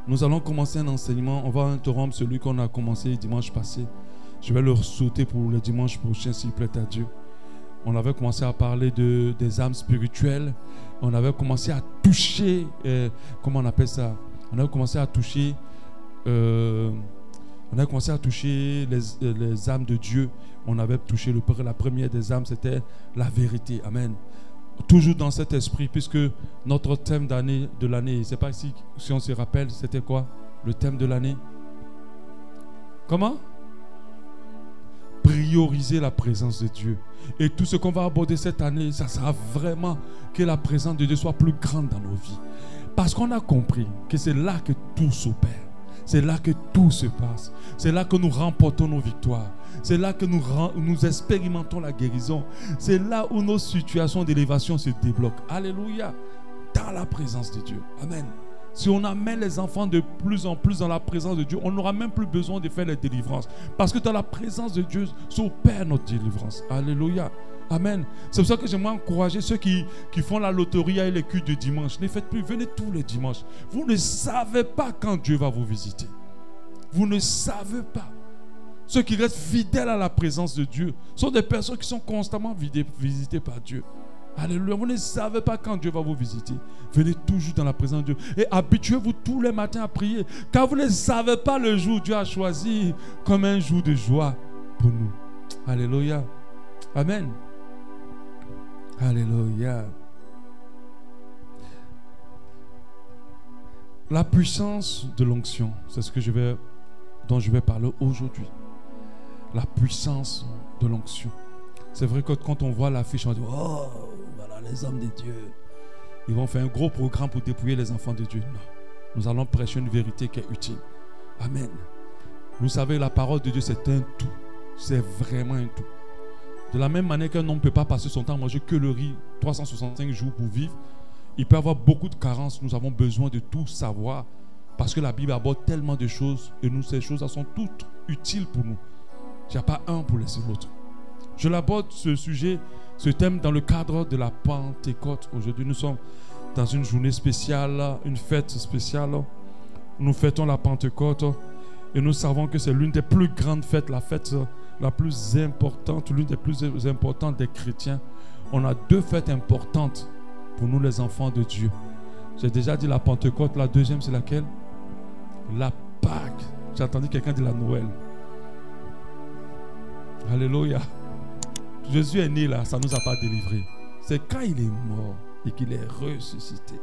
Nous allons commencer un enseignement. On va interrompre celui qu'on a commencé dimanche passé. Je vais le sauter pour le dimanche prochain, s'il plaît à Dieu. On avait commencé à parler des âmes spirituelles. On avait commencé à toucher, comment on appelle ça? On avait commencé à toucher, les âmes de Dieu. On avait touché la première des âmes, c'était la vérité. Amen. Toujours dans cet esprit, puisque notre thème de l'année, je ne sais pas si on se rappelle, c'était quoi le thème de l'année? Comment? Prioriser la présence de Dieu. Et tout ce qu'on va aborder cette année, ça sera vraiment que la présence de Dieu soit plus grande dans nos vies. Parce qu'on a compris que c'est là que tout s'opère. C'est là que tout se passe. C'est là que nous remportons nos victoires. C'est là que nous expérimentons la guérison. C'est là où nos situations d'élévation se débloquent. Alléluia. Dans la présence de Dieu. Amen. Si on amène les enfants de plus en plus dans la présence de Dieu, on n'aura même plus besoin de faire les délivrances. Parce que dans la présence de Dieu s'opère notre délivrance. Alléluia. Amen. C'est pour ça que j'aimerais encourager ceux qui font la loterie et les cultes de dimanche. Ne faites plus, venez tous les dimanches. Vous ne savez pas quand Dieu va vous visiter. Vous ne savez pas. Ceux qui restent fidèles à la présence de Dieu sont des personnes qui sont constamment visitées par Dieu. Alléluia. Vous ne savez pas quand Dieu va vous visiter. Venez toujours dans la présence de Dieu. Et habituez-vous tous les matins à prier. Car vous ne savez pas le jour Dieu a choisi comme un jour de joie pour nous. Alléluia. Amen. Alléluia. La puissance de l'onction, c'est ce dont je vais parler aujourd'hui. La puissance de l'onction. C'est vrai que quand on voit l'affiche, on dit, oh, voilà les hommes de Dieu. Ils vont faire un gros programme pour dépouiller les enfants de Dieu. Non. Nous allons prêcher une vérité qui est utile. Amen. Vous savez, la parole de Dieu, c'est un tout. C'est vraiment un tout. De la même manière qu'un homme ne peut pas passer son temps à manger que le riz 365 jours pour vivre, il peut avoir beaucoup de carences. Nous avons besoin de tout savoir parce que la Bible aborde tellement de choses et ces choses sont toutes utiles pour nous. Il n'y a pas un pour laisser l'autre. Je l'aborde ce thème dans le cadre de la Pentecôte. Aujourd'hui, nous sommes dans une journée spéciale, une fête spéciale. Nous fêtons la Pentecôte et nous savons que c'est l'une des plus grandes fêtes, la fête la plus importante, l'une des plus importantes des chrétiens. On a deux fêtes importantes pour nous les enfants de Dieu. J'ai déjà dit la Pentecôte, la deuxième c'est laquelle? La Pâque. J'ai entendu quelqu'un dire la Noël. Alléluia. Jésus est né là, ça ne nous a pas délivrés. C'est quand il est mort et qu'il est ressuscité.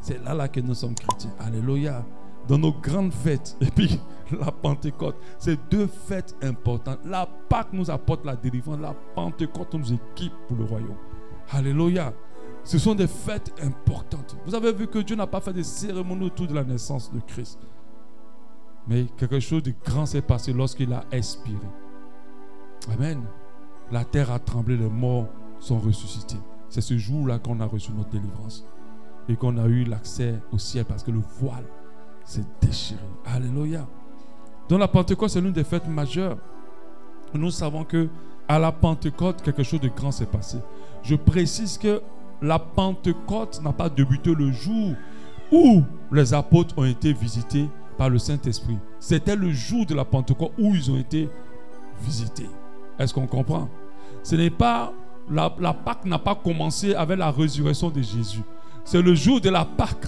C'est là que nous sommes chrétiens. Alléluia. Dans nos grandes fêtes, et puis la Pentecôte, c'est deux fêtes importantes. La Pâque nous apporte la délivrance, la Pentecôte nous équipe pour le royaume. Alléluia. Ce sont des fêtes importantes. Vous avez vu que Dieu n'a pas fait de cérémonie autour de la naissance de Christ. Mais quelque chose de grand s'est passé lorsqu'il a expiré. Amen. La terre a tremblé, les morts sont ressuscités. C'est ce jour-là qu'on a reçu notre délivrance. Et qu'on a eu l'accès au ciel parce que le voile s'est déchiré. Alléluia. Donc la Pentecôte, c'est l'une des fêtes majeures. Nous savons que à la Pentecôte, quelque chose de grand s'est passé. Je précise que la Pentecôte n'a pas débuté le jour où les apôtres ont été visités par le Saint-Esprit. C'était le jour de la Pentecôte où ils ont été visités. Est-ce qu'on comprend? Ce n'est pas la Pâque n'a pas commencé avec la résurrection de Jésus. C'est le jour de la Pâque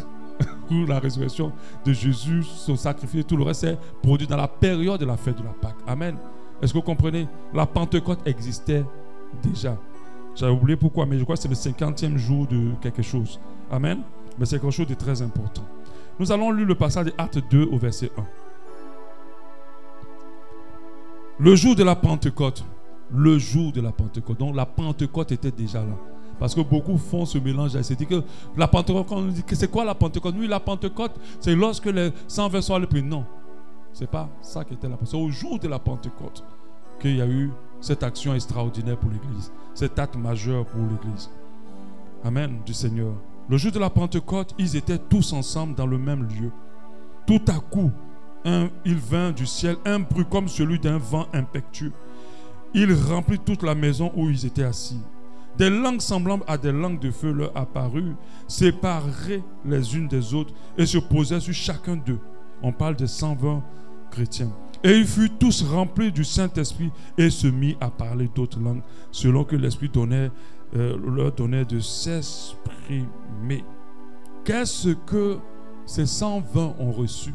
où la résurrection de Jésus, son sacrifice, tout le reste est produit dans la période de la fête de la Pâque. Amen. Est-ce que vous comprenez? La Pentecôte existait déjà. J'avais oublié pourquoi, mais je crois que c'est le 50e jour de quelque chose. Amen. Mais c'est quelque chose de très important. Nous allons lire le passage de Actes 2 au verset 1. Le jour de la Pentecôte. Le jour de la Pentecôte. Donc la Pentecôte était déjà là. Parce que beaucoup font ce mélange. Ils se disent que la Pentecôte, quand on dit que c'est quoi la Pentecôte? Oui, la Pentecôte, c'est lorsque les 120 sont allés prier. Non, ce n'est pas ça qui était la Pentecôte. C'est au jour de la Pentecôte qu'il y a eu cette action extraordinaire pour l'Église. Cet acte majeur pour l'Église. Amen, du Seigneur. Le jour de la Pentecôte, ils étaient tous ensemble dans le même lieu. Tout à coup, il vint du ciel un bruit comme celui d'un vent impétueux. Il remplit toute la maison où ils étaient assis. Des langues semblables à des langues de feu leur apparurent, séparées les unes des autres, et se posaient sur chacun d'eux. On parle de 120 chrétiens. Et ils furent tous remplis du Saint-Esprit et se mit à parler d'autres langues, selon que l'Esprit leur donnait de s'exprimer. Qu'est-ce que ces 120 ont reçu?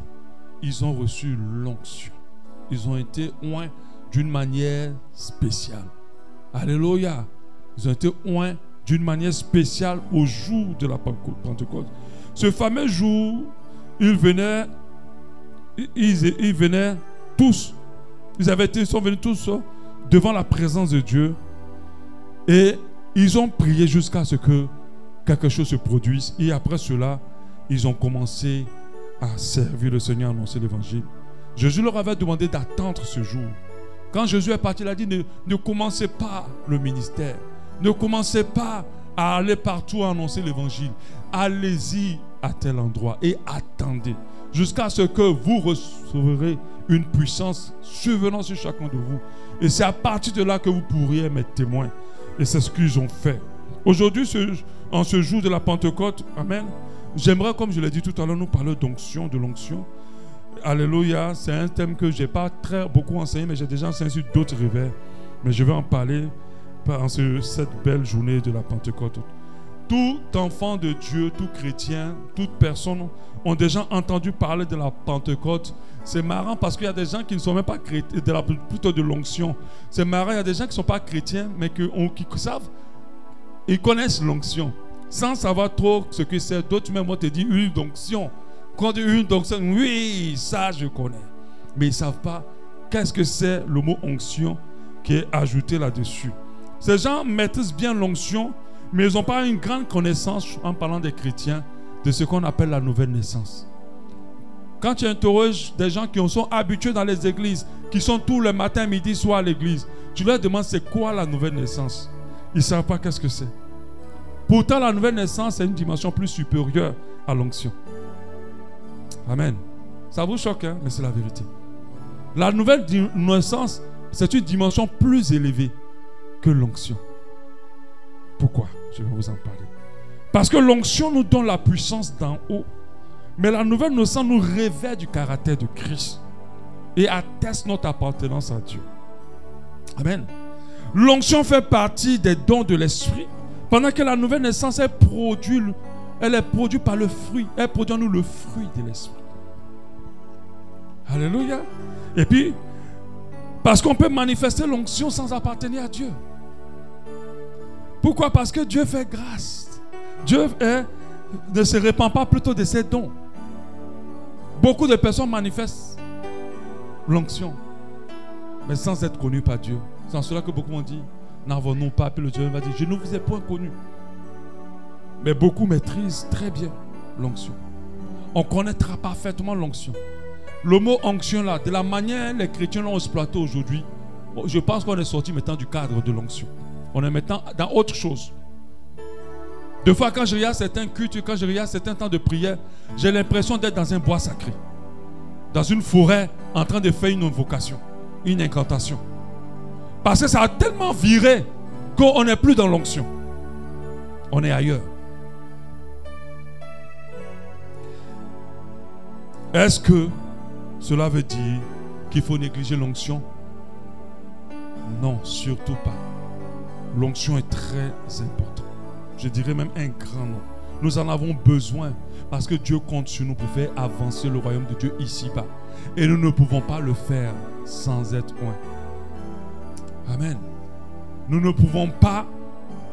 Ils ont reçu l'onction. Ils ont été oints d'une manière spéciale. Alléluia. Ils ont été oints d'une manière spéciale au jour de la Pentecôte. Ce fameux jour, ils venaient tous. Ils sont venus tous devant la présence de Dieu. Et ils ont prié jusqu'à ce que quelque chose se produise. Et après cela, ils ont commencé à servir le Seigneur, à annoncer l'évangile. Jésus leur avait demandé d'attendre ce jour. Quand Jésus est parti, il a dit ne commencez pas le ministère. Ne commencez pas à aller partout à annoncer l'évangile. Allez-y à tel endroit et attendez jusqu'à ce que vous recevrez une puissance survenant sur chacun de vous. Et c'est à partir de là que vous pourriez être témoins. Et c'est ce qu'ils ont fait. Aujourd'hui, en ce jour de la Pentecôte, amen, j'aimerais, comme je l'ai dit tout à l'heure, nous parler d'onction, de l'onction. Alléluia, c'est un thème que je n'ai pas beaucoup enseigné, mais j'ai déjà enseigné sur d'autres réveils. Mais je vais en parler en cette belle journée de la Pentecôte. Tout enfant de Dieu, tout chrétien, toute personne ont déjà entendu parler de la Pentecôte. C'est marrant parce qu'il y a des gens qui ne sont même pas chrétiens, plutôt de l'onction. C'est marrant, il y a des gens qui ne sont pas chrétiens, mais qui savent, ils connaissent l'onction, sans savoir trop ce que c'est. D'autres même vont te dire une onction. Quand on dit une onction, oui, ça je connais. Mais ils ne savent pas qu'est-ce que c'est le mot onction qui est ajouté là-dessus. Ces gens maîtrisent bien l'onction, mais ils n'ont pas une grande connaissance, en parlant des chrétiens, de ce qu'on appelle la nouvelle naissance. Quand tu interroges des gens qui sont habitués dans les églises, qui sont tous les matins, midi, soir à l'église, tu leur demandes c'est quoi la nouvelle naissance. Ils ne savent pas qu'est-ce que c'est. Pourtant, la nouvelle naissance, c'est une dimension plus supérieure à l'onction. Amen. Ça vous choque, hein? Mais c'est la vérité. La nouvelle naissance, c'est une dimension plus élevée que l'onction. Pourquoi? Je vais vous en parler. Parce que l'onction nous donne la puissance d'en haut. Mais la nouvelle naissance nous révèle du caractère de Christ et atteste notre appartenance à Dieu. Amen. L'onction fait partie des dons de l'esprit, pendant que la nouvelle naissance est produite par le fruit. Elle produit en nous le fruit de l'esprit. Alléluia. Et puis, parce qu'on peut manifester l'onction sans appartenir à Dieu. Pourquoi? Parce que Dieu fait grâce. Dieu ne se répand pas plutôt de ses dons. Beaucoup de personnes manifestent l'onction, mais sans être connues par Dieu. C'est en cela que beaucoup ont dit, n'avons-nous pas? Puis le Dieu va dire, je ne vous ai point connu. Mais beaucoup maîtrisent très bien l'onction. On connaîtra parfaitement l'onction. Le mot onction là, de la manière les chrétiens l'ont exploité aujourd'hui, je pense qu'on est sorti maintenant du cadre de l'onction. On est maintenant dans autre chose. Des fois, quand je regarde certains cultes, quand je regarde certains temps de prière, j'ai l'impression d'être dans un bois sacré, dans une forêt, en train de faire une invocation, une incantation. Parce que ça a tellement viré qu'on n'est plus dans l'onction. On est ailleurs. Est-ce que cela veut dire qu'il faut négliger l'onction? Non, surtout pas. L'onction est très importante. Je dirais même un grand nom. Nous en avons besoin parce que Dieu compte sur nous pour faire avancer le royaume de Dieu ici-bas. Et nous ne pouvons pas le faire sans être oints. Amen. Nous ne pouvons pas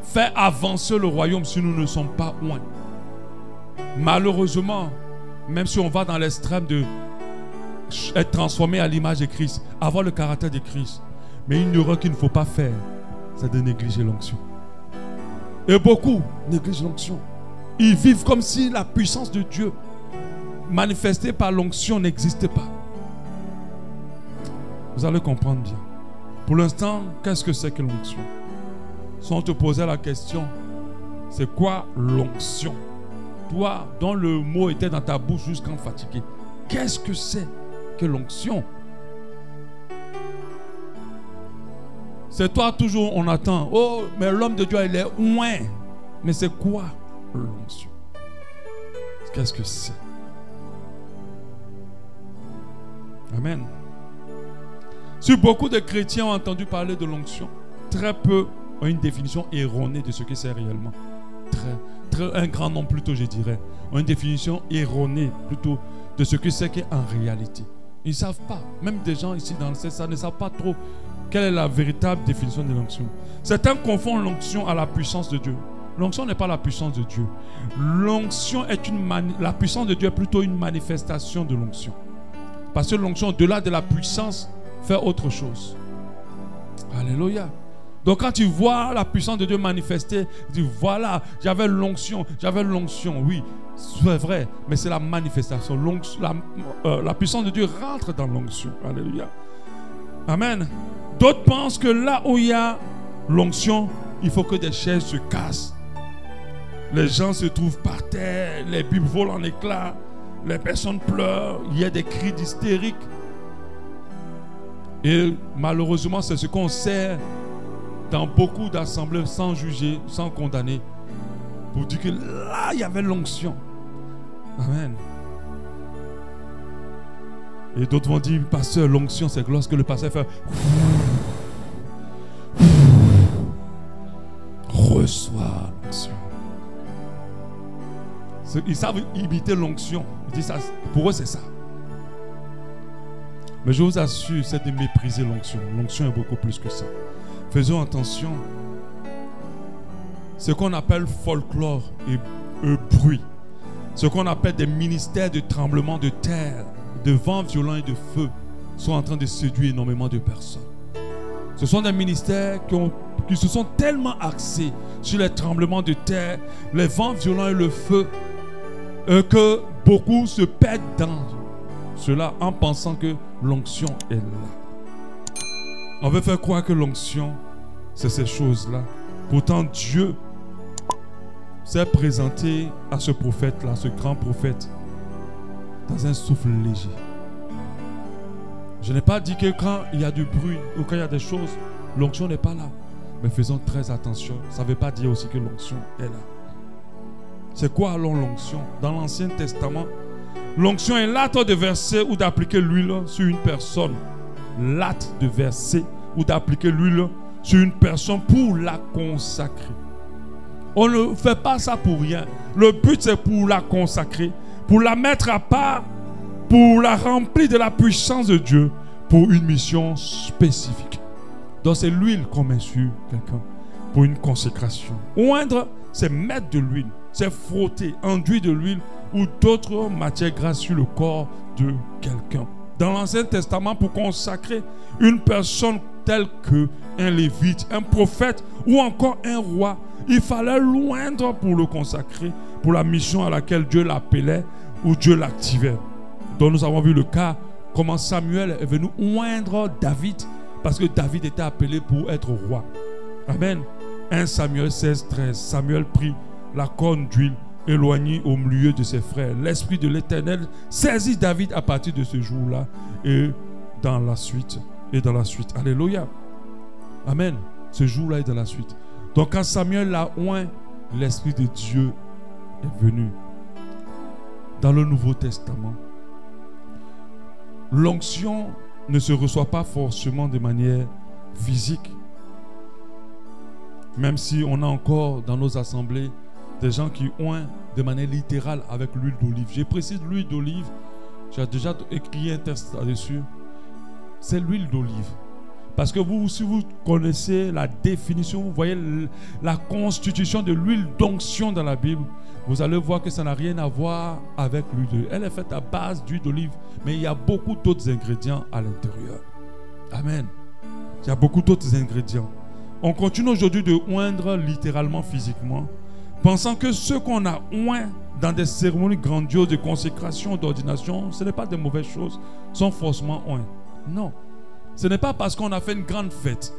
faire avancer le royaume si nous ne sommes pas oints. Malheureusement, même si on va dans l'extrême de être transformé à l'image de Christ, avoir le caractère de Christ, mais une erreur qu'il ne faut pas faire, c'est de négliger l'onction. Et beaucoup négligent l'onction. Ils vivent comme si la puissance de Dieu manifestée par l'onction n'existait pas. Vous allez comprendre bien. Pour l'instant, qu'est-ce que c'est que l'onction? Si on te posait la question, c'est quoi l'onction? Toi, dont le mot était dans ta bouche jusqu'en fatigué, qu'est-ce que c'est que l'onction? C'est toi toujours, on attend. Oh, mais l'homme de Dieu, il est oint. Mais c'est quoi l'onction? Qu'est-ce que c'est? Amen. Si beaucoup de chrétiens ont entendu parler de l'onction, très peu ont une définition erronée de ce que c'est réellement. Un grand nombre plutôt, je dirais, ont une définition erronée plutôt de ce que c'est qu'en réalité. Ils ne savent pas. Même des gens ici dans le CESA ne savent pas trop quelle est la véritable définition de l'onction. Certains confondent l'onction à la puissance de Dieu. L'onction n'est pas la puissance de Dieu. L'onction est la puissance de Dieu est plutôt une manifestation de l'onction. Parce que l'onction, au-delà de la puissance, fait autre chose. Alléluia. Donc quand tu vois la puissance de Dieu manifester, tu dis voilà, j'avais l'onction, oui, c'est vrai, mais c'est la manifestation. La puissance de Dieu rentre dans l'onction. Alléluia. Amen. D'autres pensent que là où il y a l'onction, il faut que des chaises se cassent. Les gens se trouvent par terre, les bibles volent en éclats, les personnes pleurent, il y a des cris d'hystérique. Et malheureusement, c'est ce qu'on sait dans beaucoup d'assemblées sans juger, sans condamner, pour dire que là, il y avait l'onction. Amen. Et d'autres vont dire, pasteur, l'onction, c'est lorsque le pasteur fait reçoit l'onction. Ils savent imiter l'onction. Ils disent ça, pour eux, c'est ça. Mais je vous assure, c'est de mépriser l'onction. L'onction est beaucoup plus que ça. Faisons attention. Ce qu'on appelle folklore et bruit, ce qu'on appelle des ministères de tremblement de terre, de vents violents et de feu, sont en train de séduire énormément de personnes. Ce sont des ministères qui se sont tellement axés sur les tremblements de terre, les vents violents et le feu, que beaucoup se perdent dans cela en pensant que l'onction est là. On veut faire croire que l'onction, c'est ces choses-là. Pourtant, Dieu s'est présenté à ce prophète-là, ce grand prophète, dans un souffle léger. Je n'ai pas dit que quand il y a du bruit ou quand il y a des choses, l'onction n'est pas là. Mais faisons très attention. Ça ne veut pas dire aussi que l'onction est là. C'est quoi alors l'onction? Dans l'Ancien Testament, l'onction est l'acte de verser ou d'appliquer l'huile sur une personne. L'acte de verser ou d'appliquer l'huile sur une personne pour la consacrer. On ne fait pas ça pour rien. Le but, c'est pour la consacrer, pour la mettre à part, pour la remplir de la puissance de Dieu, pour une mission spécifique. Donc c'est l'huile qu'on met sur quelqu'un pour une consécration. Oindre, c'est mettre de l'huile, c'est frotter, enduire de l'huile ou d'autres matières grasses sur le corps de quelqu'un. Dans l'Ancien Testament, pour consacrer une personne telle qu'un lévite, un prophète ou encore un roi, il fallait l'oindre pour le consacrer, pour la mission à laquelle Dieu l'appelait ou Dieu l'activait. Donc nous avons vu le cas, comment Samuel est venu oindre David, parce que David était appelé pour être roi. Amen. 1 Samuel 16, 13. Samuel prit la corne d'huile, éloigné au milieu de ses frères. L'esprit de l'Éternel saisit David à partir de ce jour-là et dans la suite. Alléluia. Amen. Ce jour-là et dans la suite. Donc quand Samuel l'a oint, l'Esprit de Dieu est venu. Dans le Nouveau Testament, l'onction ne se reçoit pas forcément de manière physique. Même si on a encore dans nos assemblées des gens qui oint de manière littérale avec l'huile d'olive. Je précise l'huile d'olive. J'ai déjà écrit un texte là-dessus. C'est l'huile d'olive. Parce que vous, si vous connaissez la définition, vous voyez la constitution de l'huile d'onction dans la Bible, vous allez voir que ça n'a rien à voir avec l'huile d'olive. Elle est faite à base d'huile d'olive, mais il y a beaucoup d'autres ingrédients à l'intérieur. Amen. Il y a beaucoup d'autres ingrédients. On continue aujourd'hui de oindre littéralement, physiquement, pensant que ce qu'on a oint dans des cérémonies grandioses de consécration, d'ordination, ce n'est pas de mauvaises choses, sont forcément oints. Non. Ce n'est pas parce qu'on a fait une grande fête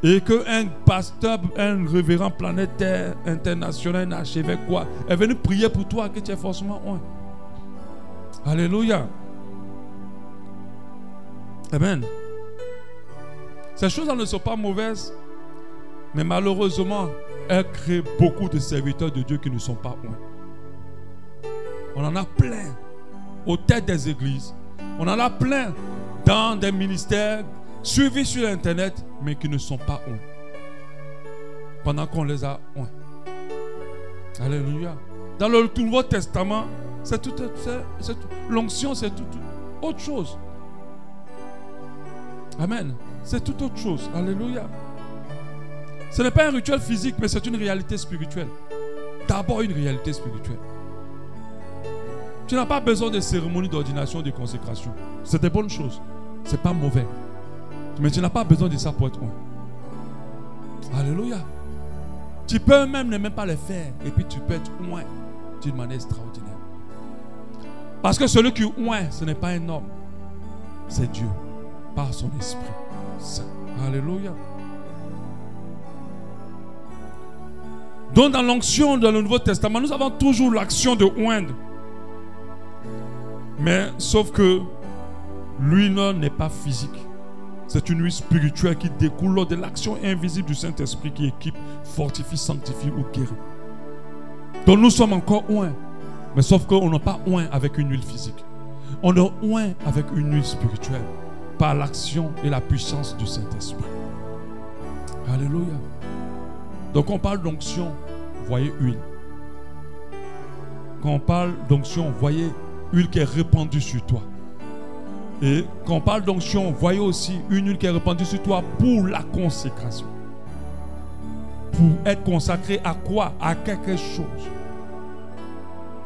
et qu'un pasteur, un révérend planétaire, international, un archevêque, est venu prier pour toi que tu es forcément oint. Alléluia. Amen. Ces choses-là ne sont pas mauvaises, mais malheureusement, elles créent beaucoup de serviteurs de Dieu qui ne sont pas oints. On en a plein aux têtes des églises. On en a plein dans des ministères suivis sur Internet, mais qui ne sont pas oints. Pendant qu'on les a oints. Alléluia. Dans le Nouveau Testament, l'onction, c'est tout autre chose. Amen. C'est tout autre chose. Alléluia. Ce n'est pas un rituel physique, mais c'est une réalité spirituelle. D'abord une réalité spirituelle. Tu n'as pas besoin de cérémonie d'ordination, de consécration. C'est des bonnes choses. Ce n'est pas mauvais. Mais tu n'as pas besoin de ça pour être oint. Alléluia. Tu peux même ne même pas le faire. Et puis tu peux être oint d'une manière extraordinaire. Parce que celui qui oint, ce n'est pas un homme. C'est Dieu. Par son esprit saint. Alléluia. Donc dans l'onction dans le Nouveau Testament, nous avons toujours l'action de oindre. Mais sauf que l'huile n'est pas physique. C'est une huile spirituelle qui découle de l'action invisible du Saint-Esprit qui équipe, fortifie, sanctifie ou guérit. Donc nous sommes encore oints. Mais sauf qu'on n'a pas oint avec une huile physique. On est oint avec une huile spirituelle. Par l'action et la puissance du Saint-Esprit. Alléluia. Donc on parle d'onction, voyez huile. Quand on parle d'onction, voyez huile qui est répandue sur toi. Et quand on parle d'onction, voyez aussi une huile qui est répandue sur toi pour la consécration. Pour être consacré à quoi? À quelque chose.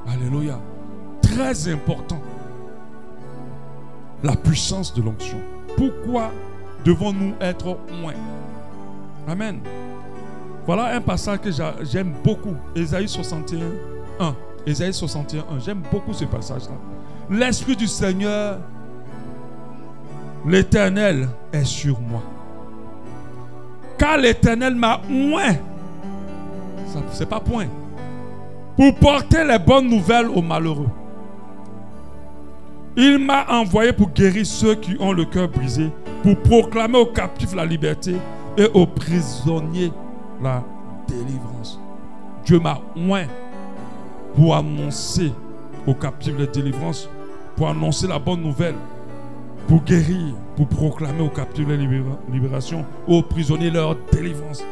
Alléluia. Très important. La puissance de l'onction. Pourquoi devons-nous être oints? Amen. Voilà un passage que j'aime beaucoup. Ésaïe 61, 1. Ésaïe 61, 1. J'aime beaucoup ce passage-là. L'Esprit du Seigneur, l'Éternel, est sur moi. Car l'Éternel m'a oint. C'est pas point. Pour porter les bonnes nouvelles aux malheureux. Il m'a envoyé pour guérir ceux qui ont le cœur brisé, pour proclamer aux captifs la liberté et aux prisonniers la délivrance. Dieu m'a oint pour annoncer aux captifs la délivrance, pour annoncer la bonne nouvelle, pour guérir, pour proclamer aux captifs la libération, aux prisonniers leur délivrance.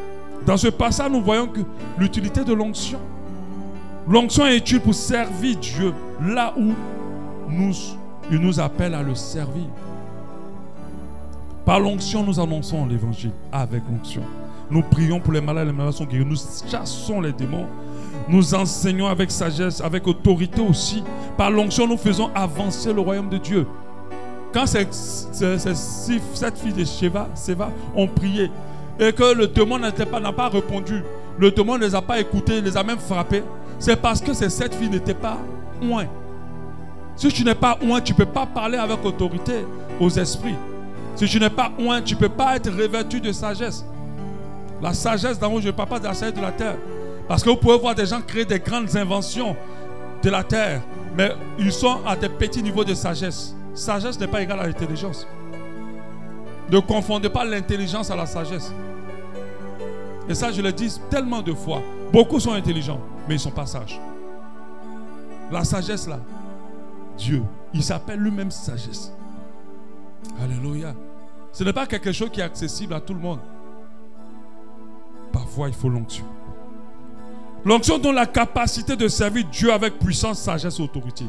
Dans ce passage, nous voyons que l'utilité de l'onction. L'onction est utile pour servir Dieu là où il nous appelle à le servir. Par l'onction, nous annonçons l'évangile avec l'onction. Nous prions pour les malades, les malades sont guéris. Nous chassons les démons. Nous enseignons avec sagesse, avec autorité aussi. Par l'onction, nous faisons avancer le royaume de Dieu. Quand cette fille de Séva ont prié et que le démon n'a pas répondu, le démon ne les a pas écoutés, les a même frappés, c'est parce que cette fille n'était pas oint. Si tu n'es pas oint, tu ne peux pas parler avec autorité aux esprits. Si tu n'es pas oint, tu ne peux pas être revêtu de sagesse. La sagesse d'en haut, je ne parle pas de la sagesse de la terre. Parce que vous pouvez voir des gens créer des grandes inventions de la terre, mais ils sont à des petits niveaux de sagesse. Sagesse n'est pas égale à l'intelligence. Ne confondez pas l'intelligence à la sagesse. Et ça, je le dis tellement de fois. Beaucoup sont intelligents, mais ils ne sont pas sages. La sagesse là, Dieu, il s'appelle lui-même sagesse. Alléluia. Ce n'est pas quelque chose qui est accessible à tout le monde. Parfois, il faut l'onction. L'onction donne la capacité de servir Dieu avec puissance, sagesse et autorité.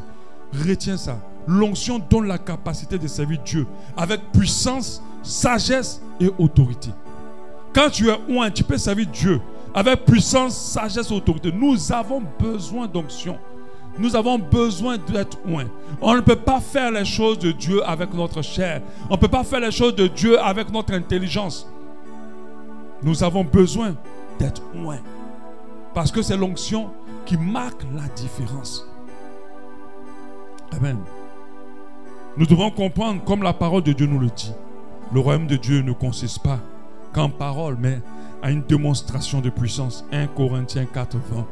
Retiens ça. L'onction donne la capacité de servir Dieu avec puissance, sagesse et autorité. Quand tu es oint, tu peux servir Dieu avec puissance, sagesse et autorité. Nous avons besoin d'onction. Nous avons besoin d'être oint. On ne peut pas faire les choses de Dieu avec notre chair. On ne peut pas faire les choses de Dieu avec notre intelligence. Nous avons besoin d'être oint. Parce que c'est l'onction qui marque la différence. Amen. Nous devons comprendre, comme la parole de Dieu nous le dit, le royaume de Dieu ne consiste pas qu'en parole, mais à une démonstration de puissance. 1 Corinthiens 4, 20.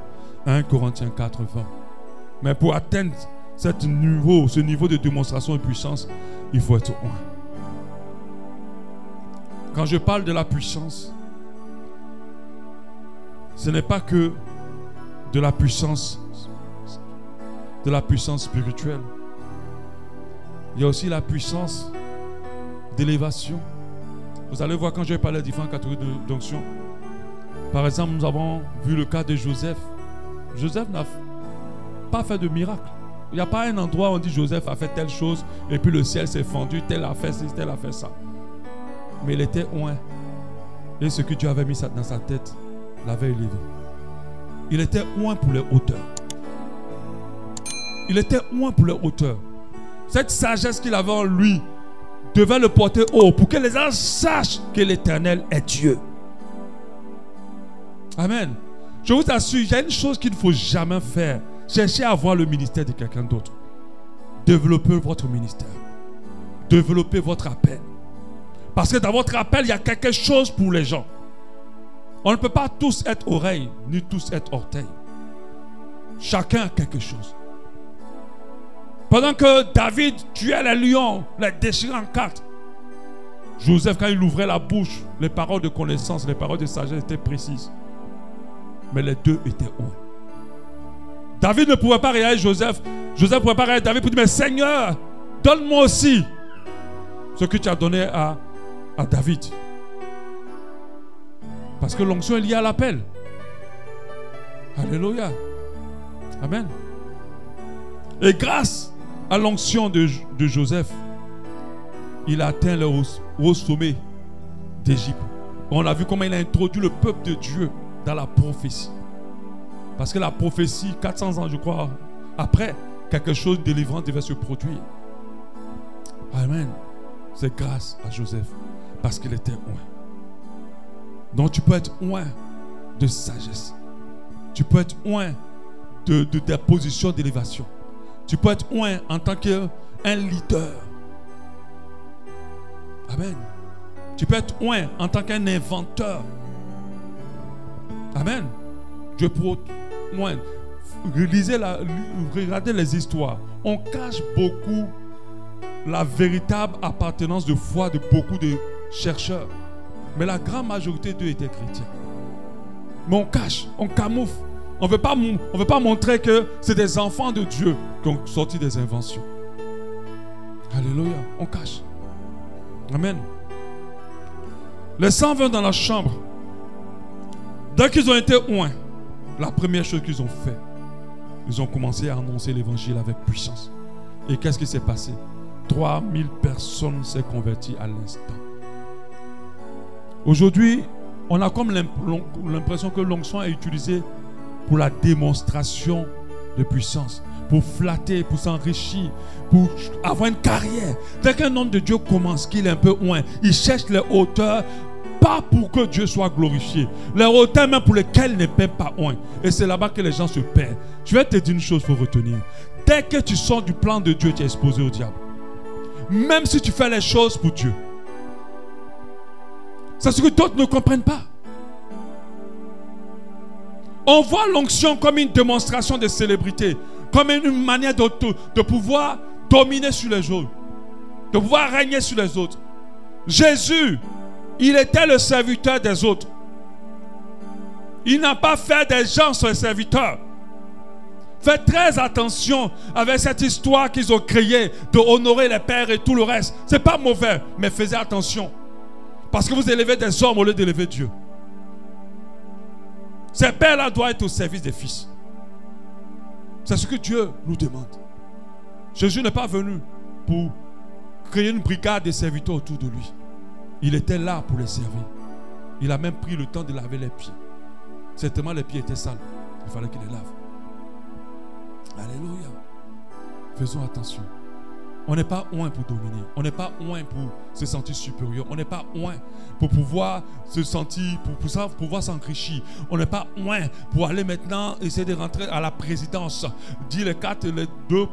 1 Corinthiens 4, 20. Mais pour atteindre ce niveau de démonstration de puissance, il faut être oint. Quand je parle de la puissance, ce n'est pas que de la puissance spirituelle. Il y a aussi la puissance d'élévation. Vous allez voir quand je vais parler de différentes catégories d'onction. Par exemple, nous avons vu le cas de Joseph. Joseph n'a pas fait de miracle. Il n'y a pas un endroit où on dit Joseph a fait telle chose et puis le ciel s'est fendu, tel a fait ci, tel a fait ça. Mais il était oint. Et ce que Dieu avait mis dans sa tête l'avait élevé. Il était oint pour les hauteurs. Il était oint pour les hauteurs. Cette sagesse qu'il avait en lui devait le porter haut pour que les gens sachent que l'Éternel est Dieu. Amen. Je vous assure, il y a une chose qu'il ne faut jamais faire. Cherchez à avoir le ministère de quelqu'un d'autre. Développez votre ministère. Développez votre appel. Parce que dans votre appel, il y a quelque chose pour les gens. On ne peut pas tous être oreilles, ni tous être orteils. Chacun a quelque chose. Pendant que David tuait les lions, les déchirait en quatre, Joseph, quand il ouvrait la bouche, les paroles de connaissance, les paroles de sagesse étaient précises. Mais les deux étaient oints. David ne pouvait pas réagir Joseph. Joseph ne pouvait pas réagir David pour dire, mais Seigneur, donne-moi aussi ce que tu as donné à David. Parce que l'onction est liée à l'appel. Alléluia. Amen. Et grâce à l'onction de Joseph, il a atteint le haut sommet d'Égypte. On a vu comment il a introduit le peuple de Dieu dans la prophétie. Parce que la prophétie, 400 ans, je crois, après, quelque chose de délivrant devait se produire. Amen. C'est grâce à Joseph. Parce qu'il était oint. Donc tu peux être oint de sagesse. Tu peux être oint de ta position d'élévation. Tu peux être oint en tant qu'un leader. Amen. Tu peux être oint en tant qu'un inventeur. Amen. Dieu pour oint. Regardez les histoires. On cache beaucoup la véritable appartenance de foi de beaucoup de chercheurs. Mais la grande majorité d'eux étaient chrétiens. Mais on cache, on camoufle. On ne veut pas montrer que c'est des enfants de Dieu qui ont sorti des inventions. Alléluia. On cache. Amen. Les 120 dans la chambre, dès qu'ils ont été oints, la première chose qu'ils ont fait, ils ont commencé à annoncer l'évangile avec puissance. Et qu'est-ce qui s'est passé? 3000 personnes s'est converties à l'instant. Aujourd'hui, on a comme l'impression que l'onction est utilisée pour la démonstration de puissance, pour flatter, pour s'enrichir, pour avoir une carrière. Dès qu'un homme de Dieu commence, qu'il est un peu loin, il cherche les hauteurs, pas pour que Dieu soit glorifié, les hauteurs même pour lesquelles il ne paie pas loin. Et c'est là-bas que les gens se perdent. Je vais te dire une chose, il faut retenir. Dès que tu sors du plan de Dieu, tu es exposé au diable. Même si tu fais les choses pour Dieu. C'est ce que d'autres ne comprennent pas. On voit l'onction comme une démonstration de célébrité, comme une manière de pouvoir dominer sur les autres, de pouvoir régner sur les autres. Jésus, il était le serviteur des autres. Il n'a pas fait des gens son serviteur. Faites très attention avec cette histoire qu'ils ont créée de honorer les pères et tout le reste. Ce n'est pas mauvais, mais faites attention. Parce que vous élevez des hommes au lieu d'élever Dieu. Ces pères-là doivent être au service des fils. C'est ce que Dieu nous demande. Jésus n'est pas venu pour créer une brigade de serviteurs autour de lui. Il était là pour les servir. Il a même pris le temps de laver les pieds. Certainement les pieds étaient sales. Il fallait qu'il les lave. Alléluia. Faisons attention. On n'est pas oint pour dominer. On n'est pas oint pour se sentir supérieur. On n'est pas oint pour pouvoir se sentir, pour pouvoir s'enrichir. On n'est pas oint pour aller maintenant essayer de rentrer à la présidence. Dire les 2-3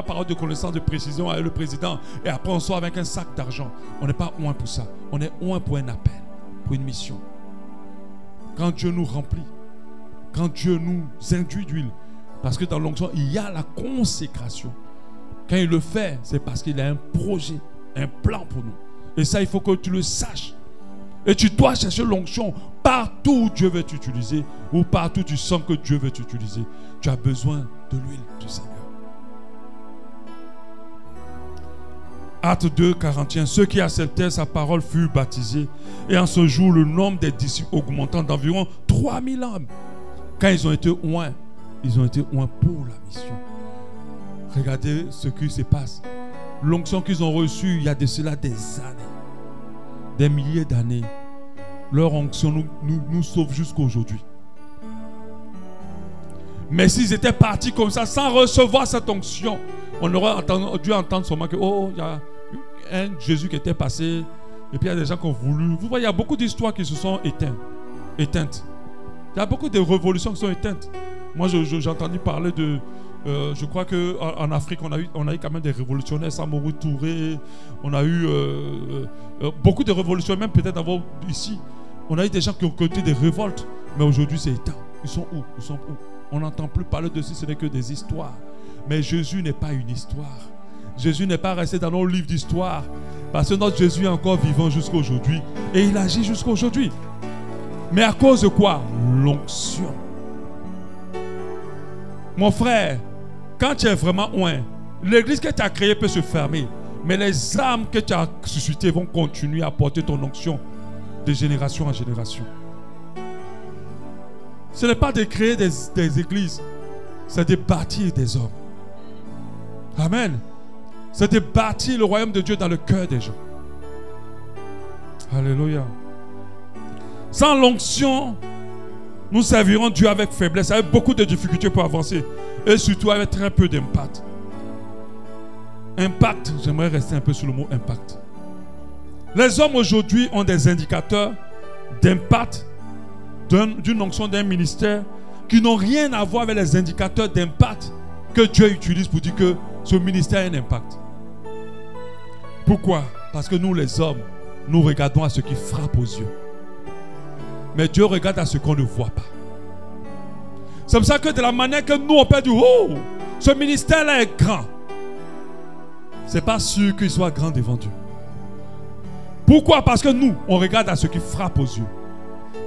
paroles de connaissance de précision avec le président. Et après on sort avec un sac d'argent. On n'est pas oint pour ça. On est oint pour un appel, pour une mission. Quand Dieu nous remplit, quand Dieu nous induit d'huile, parce que dans l'onction, il y a la consécration. Quand il le fait, c'est parce qu'il a un projet, un plan pour nous. Et ça, il faut que tu le saches. Et tu dois chercher l'onction partout où Dieu veut t'utiliser, ou partout où tu sens que Dieu veut t'utiliser. Tu as besoin de l'huile du Seigneur. Acte 2, 41. Ceux qui acceptaient sa parole furent baptisés. Et en ce jour, le nombre des disciples augmentant d'environ 3000 hommes. Quand ils ont été oints pour la mission. Regardez ce qui se passe. L'onction qu'ils ont reçue il y a de cela des années, des milliers d'années. Leur onction nous sauve jusqu'à aujourd'hui. Mais s'ils étaient partis comme ça, sans recevoir cette onction, on aurait dû entendre seulement que il y a un Jésus qui était passé, et puis il y a des gens qui ont voulu. Vous voyez, il y a beaucoup d'histoires qui se sont éteintes. Il y a beaucoup de révolutions qui sont éteintes. Moi, j'ai entendu parler de... je crois qu'en Afrique, on a eu quand même des révolutionnaires, Samori Touré, on a eu beaucoup de révolutionnaires, même peut-être avant ici. On a eu des gens qui ont connu des révoltes, mais aujourd'hui c'est éteint. Ils sont où? On n'entend plus parler de ce n'est que des histoires. Mais Jésus n'est pas une histoire. Jésus n'est pas resté dans nos livres d'histoire. Parce que notre Jésus est encore vivant jusqu'à aujourd'hui. Et il agit jusqu'à aujourd'hui. Mais à cause de quoi? L'onction. Mon frère, quand tu es vraiment oint, l'église que tu as créée peut se fermer. Mais les âmes que tu as suscitées vont continuer à porter ton onction de génération en génération. Ce n'est pas de créer des églises, c'est de bâtir des hommes. Amen. C'est de bâtir le royaume de Dieu dans le cœur des gens. Alléluia. Sans l'onction, nous servirons Dieu avec faiblesse, avec beaucoup de difficultés pour avancer. Et surtout avec très peu d'impact. Impact, j'aimerais rester un peu sur le mot impact. Les hommes aujourd'hui ont des indicateurs d'impact d'une onction d'un ministère qui n'ont rien à voir avec les indicateurs d'impact que Dieu utilise pour dire que ce ministère a un impact. Pourquoi? Parce que nous les hommes, nous regardons à ce qui frappe aux yeux. Mais Dieu regarde à ce qu'on ne voit pas. C'est pour ça que de la manière que nous on peut dire, oh, ce ministère-là est grand. C'est pas sûr qu'il soit grand devant Dieu. Pourquoi? Parce que nous, on regarde à ce qui frappe aux yeux.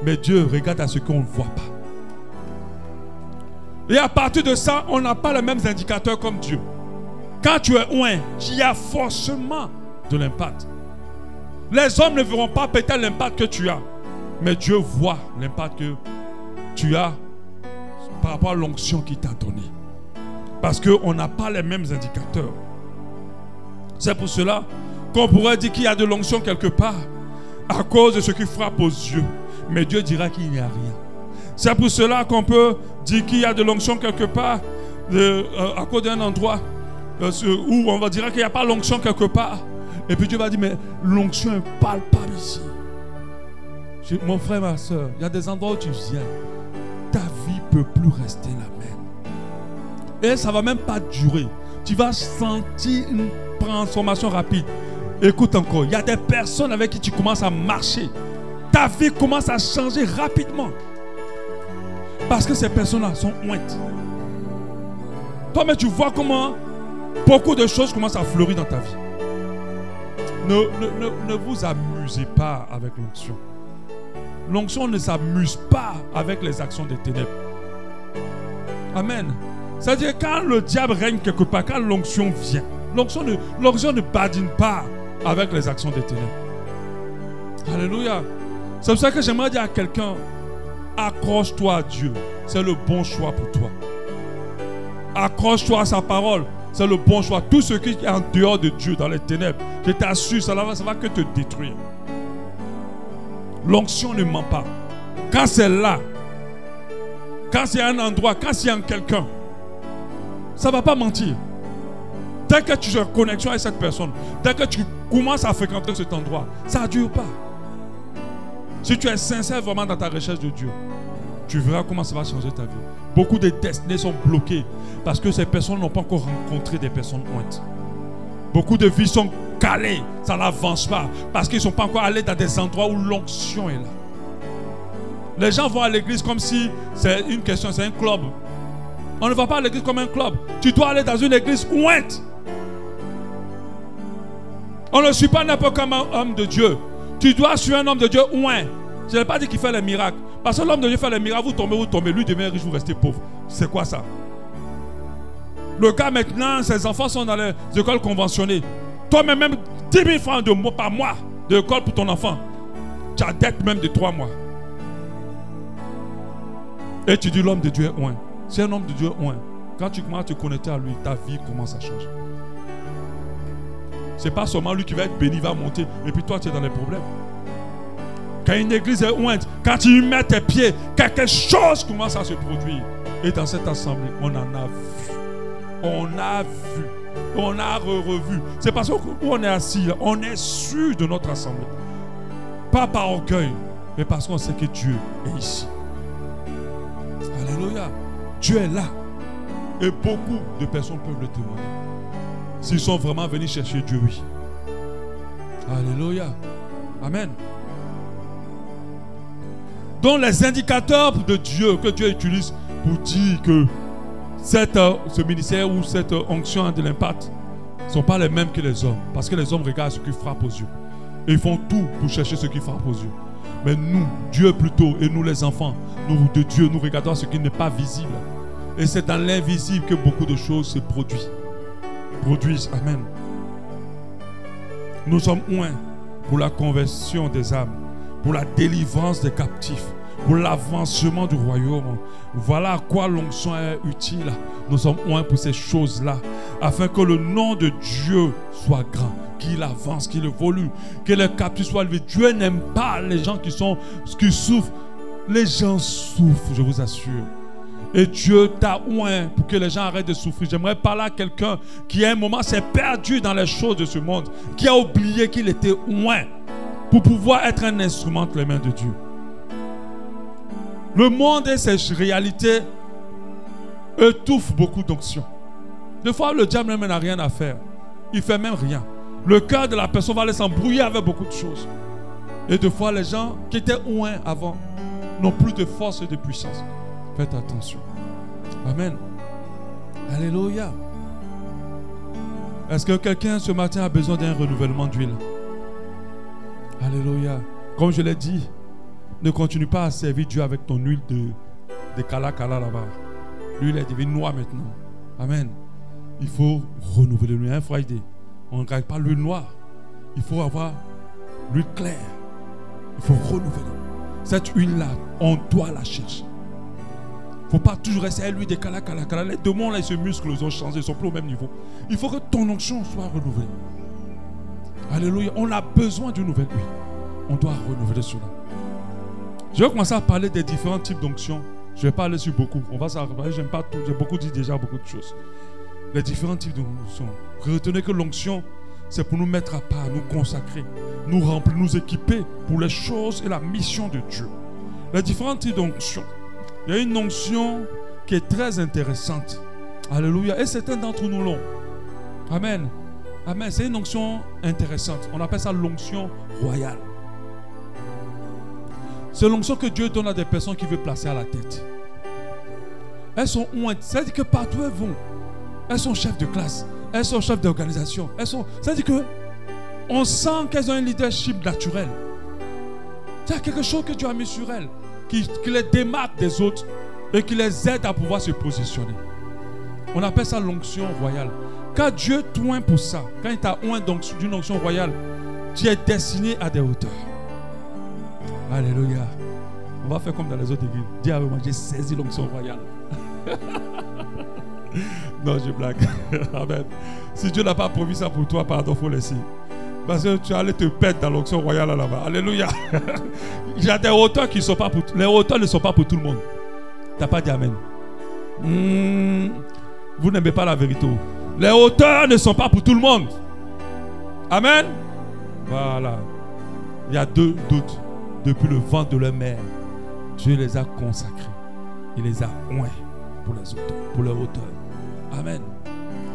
Mais Dieu regarde à ce qu'on ne voit pas. Et à partir de ça, on n'a pas les mêmes indicateurs comme Dieu. Quand tu es oint, tu as forcément de l'impact. Les hommes ne verront pas peut-être l'impact que tu as. Mais Dieu voit l'impact que tu as par rapport à l'onction qu'il t'a donnée. Parce qu'on n'a pas les mêmes indicateurs. C'est pour cela qu'on pourrait dire qu'il y a de l'onction quelque part à cause de ce qui frappe aux yeux. Mais Dieu dira qu'il n'y a rien. C'est pour cela qu'on peut dire qu'il y a de l'onction quelque part à cause d'un endroit où on va dire qu'il n'y a pas l'onction quelque part. Et puis Dieu va dire, mais l'onction est palpable ici. Mon frère, ma soeur, il y a des endroits où tu viens. Ta vie ne peut plus rester la même. Et ça ne va même pas durer. Tu vas sentir une transformation rapide. Écoute encore, il y a des personnes avec qui tu commences à marcher. Ta vie commence à changer rapidement. Parce que ces personnes-là sont ointes. Toi, mais tu vois comment beaucoup de choses commencent à fleurir dans ta vie. Ne vous amusez pas avec l'onction. L'onction ne s'amuse pas avec les actions des ténèbres. Amen. C'est-à-dire quand le diable règne quelque part, quand l'onction vient, l'onction ne badine pas avec les actions des ténèbres. Alléluia. C'est pour ça que j'aimerais dire à quelqu'un, accroche-toi à Dieu. C'est le bon choix pour toi. Accroche-toi à sa parole. C'est le bon choix. Tout ce qui est en dehors de Dieu, dans les ténèbres, je t'assure, ça va que te détruire. L'onction ne ment pas. Quand c'est là, quand c'est un endroit, quand c'est en quelqu'un, ça ne va pas mentir. Dès que tu es en connexion avec cette personne, dès que tu commences à fréquenter cet endroit, ça ne dure pas. Si tu es sincère vraiment dans ta recherche de Dieu, tu verras comment ça va changer ta vie. Beaucoup de destinées sont bloquées parce que ces personnes n'ont pas encore rencontré des personnes ointes. Beaucoup de vies sont calées, ça n'avance pas parce qu'ils ne sont pas encore allés dans des endroits où l'onction est là. Les gens vont à l'église comme si c'est une question, c'est un club. On ne va pas à l'église comme un club. Tu dois aller dans une église ointe. On ne suit pas n'importe quel homme de Dieu. Tu dois suivre un homme de Dieu oint. Je n'ai pas dit qu'il fait les miracles. Parce que l'homme de Dieu fait les miracles, vous tombez, lui devient riche, vous restez pauvre. C'est quoi ça? Le gars maintenant, ses enfants sont dans les écoles conventionnées. toi-même, même 10 000 francs par mois de l'école pour ton enfant. Tu as dette même de 3 mois. Et tu dis l'homme de Dieu est loin. Si un homme de Dieu est loin, quand tu commences à te connecter à lui, ta vie commence à changer. Ce n'est pas seulement lui qui va être béni, va monter, et puis toi tu es dans les problèmes. Quand une église est ointe, quand tu y mets tes pieds, quelque chose commence à se produire. Et dans cette assemblée, on en a vu. On a vu. On a revu. C'est parce que où on est assis, là, on est sûr de notre assemblée. Pas par orgueil, mais parce qu'on sait que Dieu est ici. Alléluia. Dieu est là. Et beaucoup de personnes peuvent le témoigner. S'ils sont vraiment venus chercher Dieu, oui. Alléluia. Amen. Donc les indicateurs de Dieu que Dieu utilise pour dire que ce ministère ou cette onction de l'impact ne sont pas les mêmes que les hommes. Parce que les hommes regardent ce qui frappe aux yeux. Et ils font tout pour chercher ce qui frappe aux yeux. Mais nous, Dieu plutôt, et nous les enfants, nous de Dieu, nous regardons ce qui n'est pas visible. Et c'est dans l'invisible que beaucoup de choses se produisent. Amen. Nous sommes oints pour la conversion des âmes, pour la délivrance des captifs, pour l'avancement du royaume. Voilà à quoi l'onction est utile. Nous sommes oints pour ces choses-là, afin que le nom de Dieu soit grand, qu'il avance, qu'il évolue, que les captifs soient levés. Dieu n'aime pas les gens qui souffrent. Les gens souffrent, je vous assure. Et Dieu t'a oint pour que les gens arrêtent de souffrir. J'aimerais parler à quelqu'un qui à un moment s'est perdu dans les choses de ce monde, qui a oublié qu'il était oint pour pouvoir être un instrument entre les mains de Dieu. Le monde et ses réalités étouffent beaucoup d'onction. Des fois, le diable même n'a rien à faire. Il ne fait même rien. Le cœur de la personne va aller s'embrouiller avec beaucoup de choses. Et des fois, les gens qui étaient oints avant n'ont plus de force et de puissance. Faites attention. Amen. Alléluia. Est-ce que quelqu'un ce matin a besoin d'un renouvellement d'huile? Alléluia. Comme je l'ai dit, ne continue pas à servir Dieu avec ton huile de kala là-bas. L'huile est devenue noire maintenant. Amen. Il faut renouveler l'huile. Un Friday, on ne gagne pas l'huile noire. Il faut avoir l'huile claire. Il faut renouveler. Cette huile-là, on doit la chercher. Il ne faut pas toujours rester à lui de kala. Les démons, là, ils se musclent, ils ont changé, ils ne sont plus au même niveau. Il faut que ton onction soit renouvelée. Alléluia. On a besoin d'une nouvelle huile. On doit renouveler cela. Je vais commencer à parler des différents types d'onction. Je ne vais pas aller sur beaucoup. On va s'arrêter. J'aime pas tout. J'ai beaucoup dit déjà beaucoup de choses. Les différents types d'onction. Retenez que l'onction, c'est pour nous mettre à part, nous consacrer, nous remplir, nous équiper pour les choses et la mission de Dieu. Les différents types d'onction. Il y a une onction qui est très intéressante. Alléluia. Et certains d'entre nous l'ont. Amen. Amen. C'est une onction intéressante. On appelle ça l'onction royale. C'est l'onction que Dieu donne à des personnes qui veut placer à la tête. Elles sont ointes. C'est-à-dire que partout elles vont, elles sont chefs de classe, elles sont chefs d'organisation. C'est-à-dire que on sent qu'elles ont un leadership naturel. C'est quelque chose que Dieu a mis sur elles, qui les démarque des autres et qui les aide à pouvoir se positionner. On appelle ça l'onction royale. Quand Dieu t'oint pour ça, quand il t'a oint d'une onction royale, tu es destiné à des hauteurs. Alléluia. On va faire comme dans les autres églises. Dis à moi, j'ai saisi l'onction royale. Non, je blague. Amen. Si Dieu n'a pas promis ça pour toi, pardon, il faut laisser. Parce que tu allais te perdre dans l'onction royale là-bas. Alléluia. Il y a des hauteurs qui ne sont pas pour tout. Les hauteurs ne sont pas pour tout le monde. Tu n'as pas dit amen. Vous n'aimez pas la vérité. Les hauteurs ne sont pas pour tout le monde. Amen. Voilà. Il y a deux doutes. Depuis le ventre de leur mère, Dieu les a consacrés. Il les a oints pour les auteurs, pour leurs auteurs. Amen.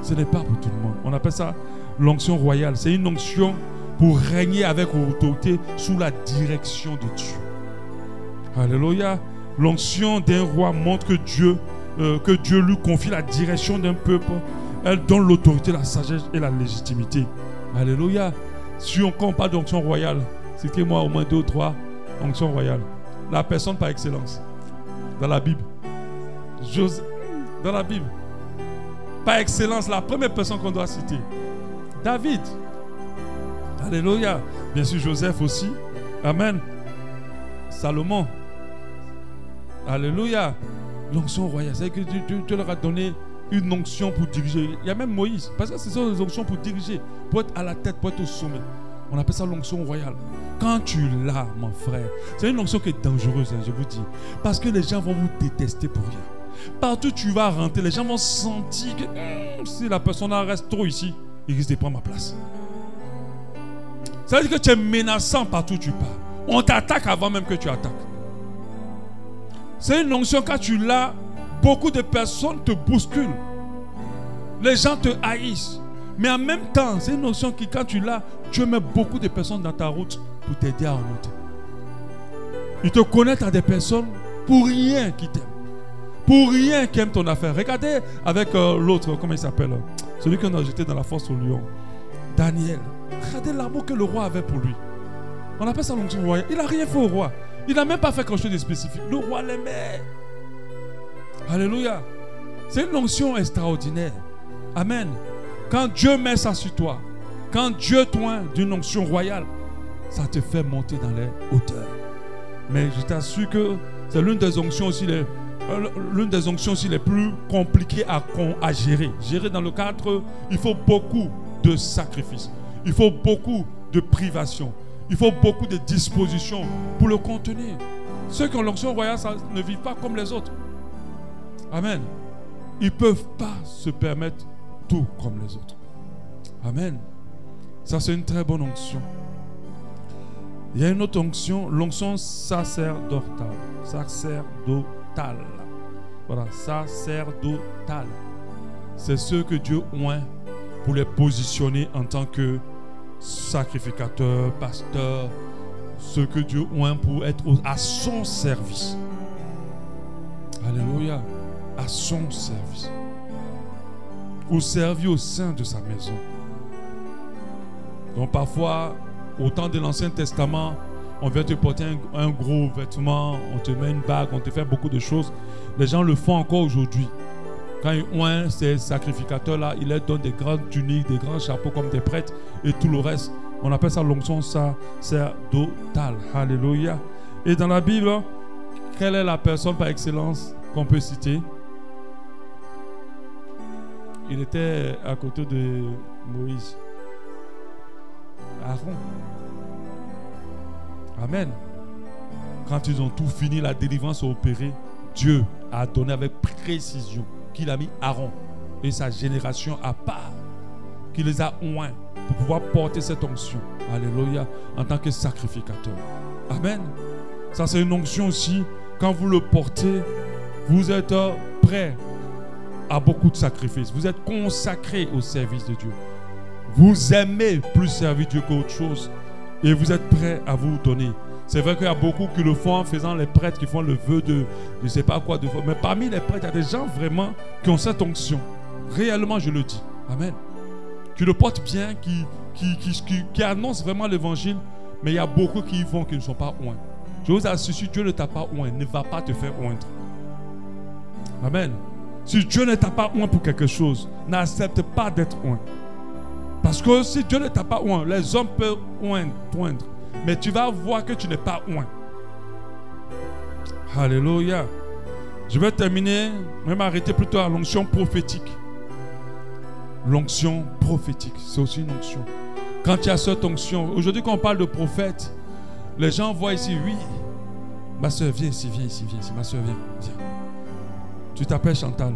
Ce n'est pas pour tout le monde. On appelle ça l'onction royale. C'est une onction pour régner avec autorité sous la direction de Dieu. Alléluia. L'onction d'un roi montre que Dieu lui confie la direction d'un peuple. Elle donne l'autorité, la sagesse et la légitimité. Alléluia. Si on parle d'onction royale, citez-moi au moins 2 ou 3 onction royale. La personne par excellence. Dans la Bible. Dans la Bible. Par excellence, la première personne qu'on doit citer. David. Alléluia. Bien sûr, Joseph aussi. Amen. Salomon. Alléluia. L'onction royale. C'est que Dieu leur a donné une onction pour diriger. Il y a même Moïse. Parce que ce sont des onctions pour diriger. Pour être à la tête, pour être au sommet. On appelle ça l'onction royale. Quand tu l'as, mon frère, c'est une onction qui est dangereuse, hein, je vous dis. Parce que les gens vont vous détester pour rien. Partout où tu vas rentrer, les gens vont sentir que si la personne reste trop ici, il risque de prendre ma place. Ça veut dire que tu es menaçant partout où tu pars. On t'attaque avant même que tu attaques. C'est une onction, quand tu l'as, beaucoup de personnes te bousculent. Les gens te haïssent. Mais en même temps, c'est une onction qui, quand tu l'as, Dieu met beaucoup de personnes dans ta route pour t'aider à remonter. Ils te connaissent à des personnes pour rien qui t'aiment. Pour rien qui aiment ton affaire. Regardez avec l'autre, comment il s'appelle? Celui qu'on a jeté dans la fosse au lion. Daniel. Regardez l'amour que le roi avait pour lui. On appelle ça l'onction royale. Il n'a rien fait au roi. Il n'a même pas fait quelque chose de spécifique. Le roi l'aimait. Alléluia. C'est une onction extraordinaire. Amen. Quand Dieu met ça sur toi, quand Dieu t'oint d'une onction royale, ça te fait monter dans les hauteurs. Mais je t'assure que c'est l'une des onctions aussi les plus compliquées à gérer. Gérer dans le cadre, il faut beaucoup de sacrifices. Il faut beaucoup de privations. Il faut beaucoup de dispositions pour le contenir. Ceux qui ont l'onction royale ça, ne vivent pas comme les autres. Amen. Ils ne peuvent pas se permettre tout comme les autres. Amen. Ça, c'est une très bonne onction. Il y a une autre onction, l'onction sacerdotale. Sacerdotale. Voilà, sacerdotale. C'est ceux que Dieu oint pour les positionner en tant que sacrificateurs, pasteurs, ceux que Dieu oint pour être à son service. Alléluia. À son service. Ou servir au sein de sa maison. Donc parfois, au temps de l'Ancien Testament, on vient te porter un gros vêtement, on te met une bague, on te fait beaucoup de choses. Les gens le font encore aujourd'hui. Quand ils oint ces sacrificateurs-là, ils leur donnent des grandes tuniques, des grands chapeaux comme des prêtres et tout le reste. On appelle ça l'onction sacerdotale. Alléluia. Et dans la Bible, quelle est la personne par excellence qu'on peut citer? Il était à côté de Moïse. Aaron. Amen. Quand ils ont tout fini, la délivrance a opéré, Dieu a donné avec précision qu'il a mis Aaron et sa génération à part, qu'il les a oints pour pouvoir porter cette onction. Alléluia. En tant que sacrificateur. Amen. Ça, c'est une onction aussi. Quand vous le portez, vous êtes prêt à beaucoup de sacrifices. Vous êtes consacré au service de Dieu. Vous aimez plus servir Dieu qu'autre chose. Et vous êtes prêt à vous donner. C'est vrai qu'il y a beaucoup qui le font en faisant les prêtres qui font le vœu de je ne sais pas quoi. Mais parmi les prêtres, il y a des gens vraiment qui ont cette onction. Réellement, je le dis. Amen. Qui le portent bien, qui annoncent vraiment l'évangile. Mais il y a beaucoup qui y vont qui ne sont pas oints. Je vous assure, si Dieu ne t'a pas oint, ne va pas te faire oindre. Amen. Si Dieu ne t'a pas oint pour quelque chose, n'accepte pas d'être oint. Parce que si Dieu ne t'a pas oint, les hommes peuvent t'oindre. Mais tu vas voir que tu n'es pas oint. Alléluia. Je vais terminer, je vais m'arrêter plutôt à l'onction prophétique. L'onction prophétique, c'est aussi une onction. Quand il y a cette onction, aujourd'hui quand on parle de prophète, les gens voient ici, oui, ma soeur, viens ici, ma soeur, viens. Tu t'appelles Chantal.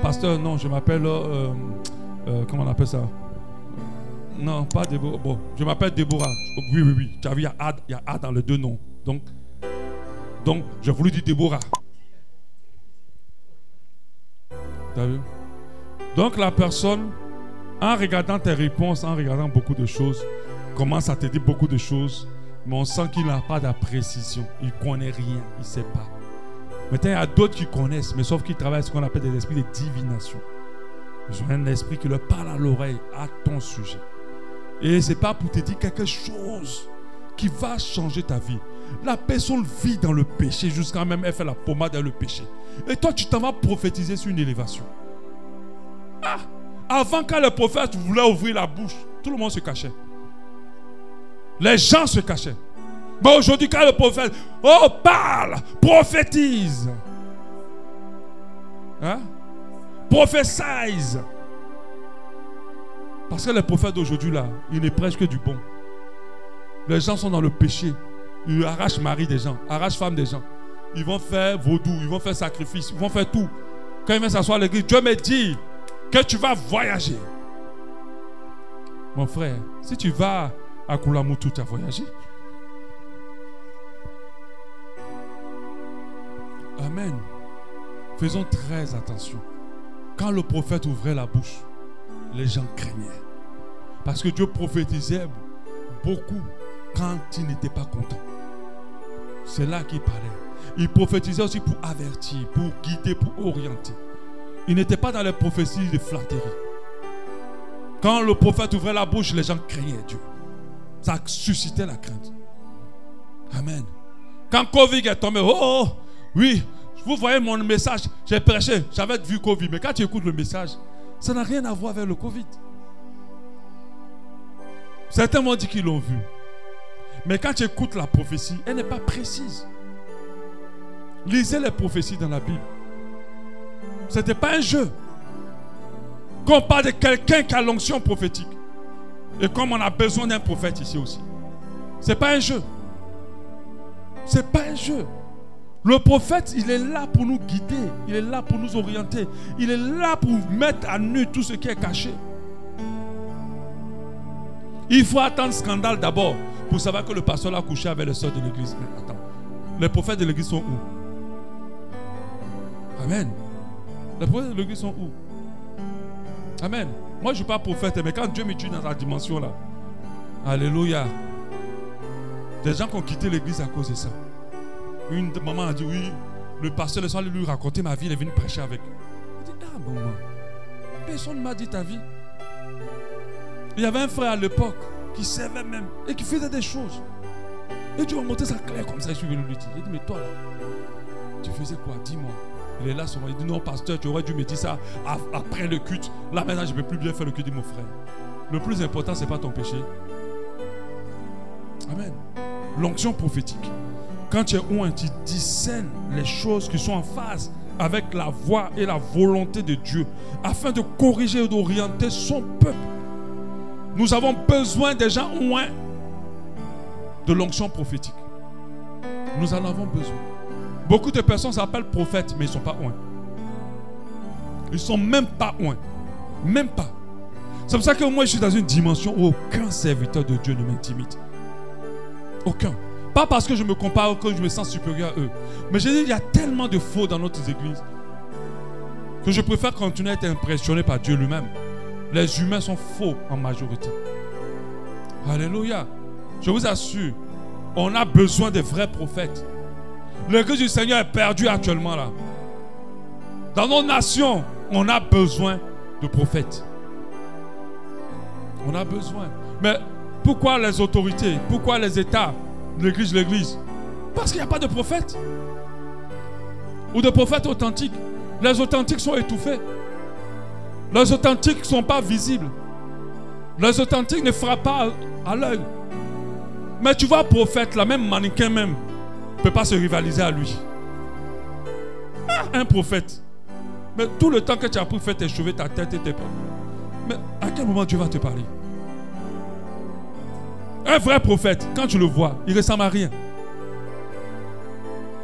Pasteur, non, je m'appelle, comment on appelle ça? Non, pas Déborah. Bon, je m'appelle Déborah. Oui. Tu as vu, il y a A dans les deux noms. Donc j'ai voulu dire Déborah. Tu as vu? Donc la personne, en regardant tes réponses, en regardant beaucoup de choses, commence à te dire beaucoup de choses, mais on sent qu'il n'a pas de précision. Il ne connaît rien, il ne sait pas. Maintenant, il y a d'autres qui connaissent, mais sauf qu'ils travaillent ce qu'on appelle des esprits de divination. Ils ont un esprit qui leur parle à l'oreille, à ton sujet. Et ce n'est pas pour te dire quelque chose qui va changer ta vie. La personne vit dans le péché, jusqu'à même elle fait la pommade dans le péché. Et toi, tu t'en vas prophétiser sur une élévation. Ah! Avant, quand le prophète voulait ouvrir la bouche, tout le monde se cachait. Les gens se cachaient. Mais aujourd'hui, quand le prophète, oh, parle, prophétise, hein? Prophétise. Parce que les prophètes d'aujourd'hui, là, ils ne prêchent que du bon. Les gens sont dans le péché. Ils arrachent mari des gens, arrachent femme des gens. Ils vont faire vaudou, ils vont faire sacrifice, ils vont faire tout. Quand ils viennent s'asseoir à l'église, Dieu me dit que tu vas voyager. Mon frère, si tu vas à Koulamoutou, tu as voyagé. Amen. Faisons très attention. Quand le prophète ouvrait la bouche, les gens craignaient. Parce que Dieu prophétisait beaucoup quand il n'était pas content. C'est là qu'il parlait. Il prophétisait aussi pour avertir, pour guider, pour orienter. Il n'était pas dans les prophéties de flatterie. Quand le prophète ouvrait la bouche, les gens craignaient Dieu. Ça suscitait la crainte. Amen. Quand Covid est tombé, oh, oui, vous voyez mon message, j'ai prêché, j'avais vu Covid, mais quand tu écoutes le message, ça n'a rien à voir avec le Covid. Certains m'ont dit qu'ils l'ont vu. Mais quand tu écoutes la prophétie, elle n'est pas précise. Lisez les prophéties dans la Bible. Ce n'était pas un jeu. Quand on parle de quelqu'un qui a l'onction prophétique, et comme on a besoin d'un prophète ici aussi, ce n'est pas un jeu. Ce n'est pas un jeu. Le prophète, il est là pour nous guider. Il est là pour nous orienter. Il est là pour mettre à nu tout ce qui est caché. Il faut attendre scandale d'abord pour savoir que le pasteur a couché avec les soeurs de l'église. Mais attends, les prophètes de l'église sont où? Amen. Les prophètes de l'église sont où? Amen. Moi je ne suis pas prophète, mais quand Dieu me tue dans sa dimension là, alléluia. Des gens qui ont quitté l'église à cause de ça. Une maman a dit oui, le pasteur le soir lui raconter ma vie, il est venu prêcher avec. Il dit ah maman, personne ne m'a dit ta vie. Il y avait un frère à l'époque qui servait même et qui faisait des choses. Et Dieu m'a montré ça clair comme ça. Je suis venu lui dire. Il dit mais toi là, tu faisais quoi? Dis-moi. Il est là souvent. Il dit non pasteur, tu aurais dû me dire ça après le culte. Là maintenant je ne peux plus bien faire le culte. Il dit mon frère, le plus important c'est pas ton péché. Amen. L'onction prophétique. Quand tu es oint, tu discernes les choses qui sont en phase avec la voix et la volonté de Dieu afin de corriger et d'orienter son peuple. Nous avons besoin des gens oints de l'onction prophétique. Nous en avons besoin. Beaucoup de personnes s'appellent prophètes, mais ils ne sont pas oints. Ils ne sont même pas oints. Même pas. C'est pour ça que moi je suis dans une dimension où aucun serviteur de Dieu ne m'intimide. Aucun. Pas parce que je me compare ou que je me sens supérieur à eux. Mais je dis, il y a tellement de faux dans notre église que je préfère continuer à être impressionné par Dieu lui-même. Les humains sont faux en majorité. Alléluia. Je vous assure, on a besoin de vrais prophètes. L'église du Seigneur est perdue actuellement là. Dans nos nations, on a besoin de prophètes. On a besoin. Mais pourquoi les autorités? Pourquoi les États? L'église. Parce qu'il n'y a pas de prophètes. Ou de prophètes authentiques. Les authentiques sont étouffés. Les authentiques ne sont pas visibles. Les authentiques ne frappent pas à l'œil. Mais tu vois, prophète, la même mannequin même, ne peut pas se rivaliser à lui. Un prophète. Mais tout le temps que tu as pris faire tes cheveux, ta tête et tes pas. Mais à quel moment Dieu va te parler? Un vrai prophète, quand tu le vois, il ne ressemble à rien.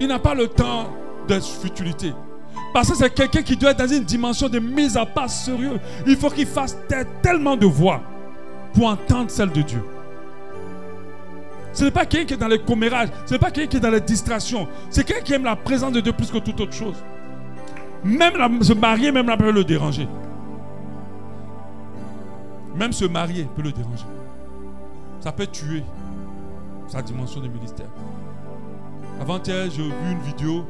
Il n'a pas le temps de futilité. Parce que c'est quelqu'un qui doit être dans une dimension de mise à part sérieux. Il faut qu'il fasse tellement de voix pour entendre celle de Dieu. Ce n'est pas quelqu'un qui est dans les commérages. Ce n'est pas quelqu'un qui est dans les distractions. C'est quelqu'un qui aime la présence de Dieu plus que toute autre chose. Même se marier, même là peut le déranger. Même se marier peut le déranger. Ça peut tuer sa dimension de ministère. Avant-hier, j'ai vu une vidéo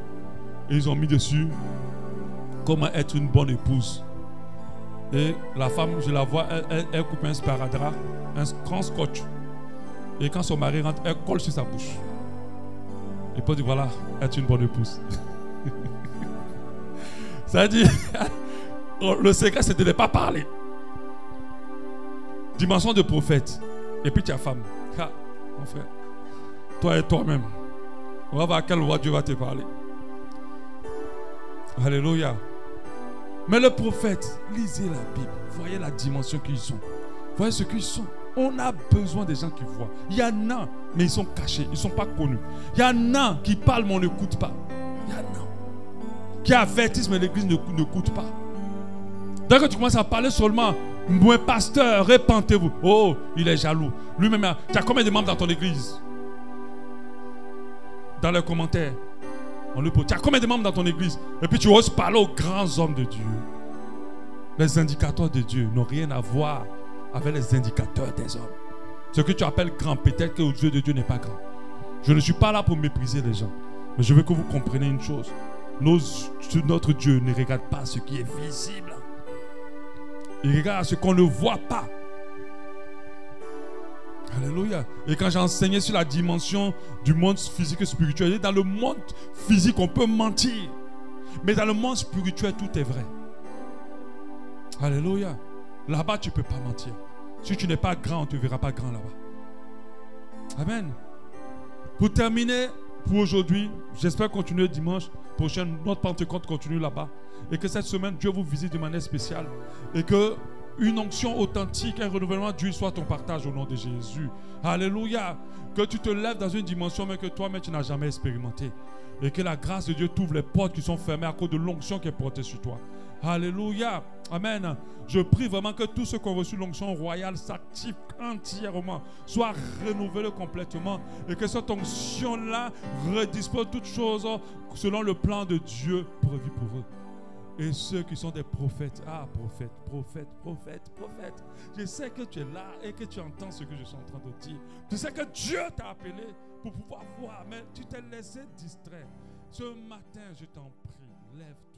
et ils ont mis dessus comment être une bonne épouse. Et la femme, je la vois, elle coupe un sparadrap, un grand scotch. Et quand son mari rentre, elle colle sur sa bouche. Et puis dire voilà, être une bonne épouse. Ça veut dire, le secret c'est de ne pas parler. Dimension de prophète. Et puis tu as femme. Ah, mon frère. Toi et toi-même. On va voir à quelle voix Dieu va te parler. Alléluia. Mais le prophète, lisez la Bible. Voyez la dimension qu'ils sont. Voyez ce qu'ils sont. On a besoin des gens qui voient. Il y en a, mais ils sont cachés. Ils ne sont pas connus. Il y en a qui parlent, mais on n'écoute pas. Il y en a qui avertissent, mais l'église n'écoute pas. Dès que tu commences à parler seulement, mon pasteur, répentez-vous. Oh, il est jaloux. Lui-même, tu as combien de membres dans ton église? Dans les commentaires, on lui pose, tu as combien de membres dans ton église? Et puis tu oses parler aux grands hommes de Dieu. Les indicateurs de Dieu n'ont rien à voir avec les indicateurs des hommes. Ce que tu appelles grand, peut-être que aux yeux de Dieu n'est pas grand. Je ne suis pas là pour mépriser les gens. Mais je veux que vous compreniez une chose. Notre Dieu ne regarde pas ce qui est visible. Il regarde ce qu'on ne voit pas. Alléluia. Et quand j'ai enseigné sur la dimension du monde physique et spirituel, dans le monde physique, on peut mentir. Mais dans le monde spirituel, tout est vrai. Alléluia. Là-bas, tu ne peux pas mentir. Si tu n'es pas grand, on ne te verra pas grand là-bas. Amen. Pour terminer, pour aujourd'hui, j'espère continuer dimanche prochain. Notre Pentecôte continue là-bas. Et que cette semaine, Dieu vous visite de manière spéciale. Et que une onction authentique, un renouvellement d'huile soit ton partage au nom de Jésus. Alléluia. Que tu te lèves dans une dimension mais que toi-même tu n'as jamais expérimenté. Et que la grâce de Dieu t'ouvre les portes qui sont fermées à cause de l'onction qui est portée sur toi. Alléluia. Amen. Je prie vraiment que tous ceux qui ont reçu l'onction royale s'activent entièrement, soient renouvelés complètement. Et que cette onction-là redispose toutes choses selon le plan de Dieu prévu pour eux. Et ceux qui sont des prophètes, prophètes. Je sais que tu es là et que tu entends ce que je suis en train de dire. Je sais que Dieu t'a appelé pour pouvoir voir, mais tu t'es laissé distraire. Ce matin, je t'en prie, lève-toi.